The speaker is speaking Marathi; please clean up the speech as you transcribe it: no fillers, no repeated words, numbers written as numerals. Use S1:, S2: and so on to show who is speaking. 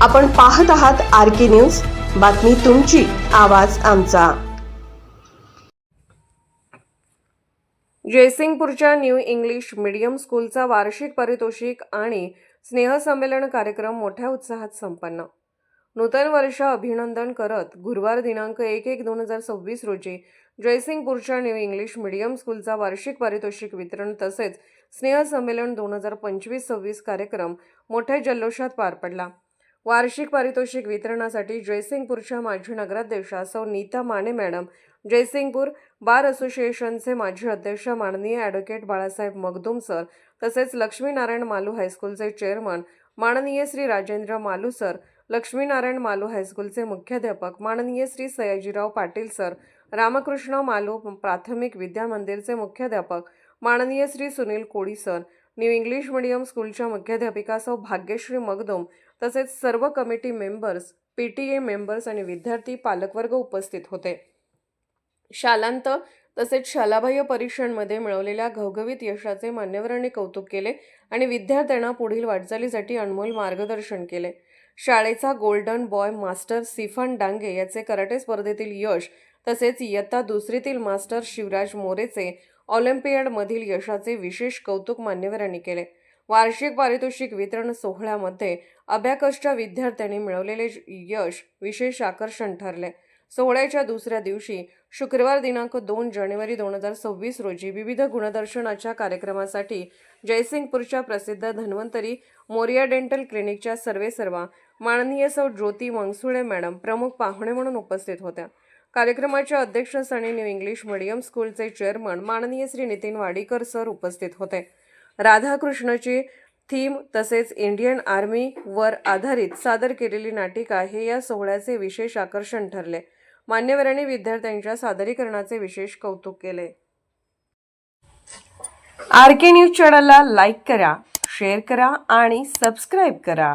S1: आपण पाहत आहात आर.के. न्यूज. बातमी तुमची, आवाज आमचा. जयसिंगपूरच्या न्यू इंग्लिश मीडियम स्कूलचा वार्षिक पारितोषिक आणि स्नेहसंमेलन कार्यक्रम मोठ्या उत्साहात संपन्न. नूतन वर्ष अभिनंदन करत गुरुवार दिनांक 1/1/2026 रोजी जयसिंगपूरच्या न्यू इंग्लिश मीडियम स्कूलचा वार्षिक पारितोषिक वितरण तसेच स्नेहसंमेलन 2025-26 कार्यक्रम मोठ्या जल्लोषात पार पडला. वार्षिक पारितोषिक वितरणासाठी जयसिंगपूरच्या माजी नगराध्यक्षा सौ नीता माने मॅडम, जयसिंगपूर बार असोसिएशनचे माजी अध्यक्ष माननीय ॲडव्होकेट बाळासाहेब मगदुम सर, तसेच लक्ष्मीनारायण मालू हायस्कूलचे चेअरमन माननीय श्री राजेंद्र मालू सर, लक्ष्मीनारायण मालू हायस्कूलचे मुख्याध्यापक माननीय श्री सयाजीराव पाटील सर, रामकृष्ण मालू प्राथमिक विद्या मंदिरचे मुख्याध्यापक माननीय श्री सुनील कोळी सर, न्यू इंग्लिश मीडियम स्कूलच्या मुख्याध्यापिका सौ भाग्यश्री मगदुम तसेच सर्व कमिटी मेंबर्स, PTA मेंबर्स आणि विद्यार्थी पालकवर्ग उपस्थित होते. शालांत तसेच शालाबाह्य परीक्षांमध्ये मिळवलेल्या घवघवीत यशाचे मान्यवरांनी कौतुक केले आणि विद्यार्थ्यांना पुढील वाटचालीसाठी अनमोल मार्गदर्शन केले. शाळेचा गोल्डन बॉय मास्टर सिफान डांगे याचे कराटे स्पर्धेतील यश तसेच इयत्ता दुसरीतील मास्टर शिवराज मोरेचे ऑलिम्पियाडमधील यशाचे विशेष कौतुक मान्यवरांनी केले. वार्षिक पारितोषिक वितरण सोहळ्यामध्ये अबॅकसच्या विद्यार्थ्यांनी मिळवलेले यश विशेष आकर्षण ठरले. सोहळ्याच्या दुसऱ्या दिवशी शुक्रवार दिनांक 2 जानेवारी 2026 रोजी विविध गुणदर्शनाच्या कार्यक्रमासाठी जयसिंगपूरच्या प्रसिद्ध धन्वंतरी मोरिया डेंटल क्लिनिकच्या सर्वेसर्वा माननीय सौ ज्योती मंगसुळे मॅडम प्रमुख पाहुणे म्हणून उपस्थित होत्या. कार्यक्रमाच्या अध्यक्षस्थानी न्यू इंग्लिश मीडियम स्कूलचे चेअरमन माननीय श्री नितीन वाडीकर सर उपस्थित होते. राधाकृष्णची थीम तसेच इंडियन आर्मी वर आधारित सादर केलेली नाटिका हे या सोहळ्याचे विशेष आकर्षण ठरले. मान्यवरांनी विद्यार्थ्यांच्या सादरीकरणाचे विशेष कौतुक केले. आर.के. न्यूज चॅनलला लाईक करा, शेअर करा आणि सबस्क्राईब करा.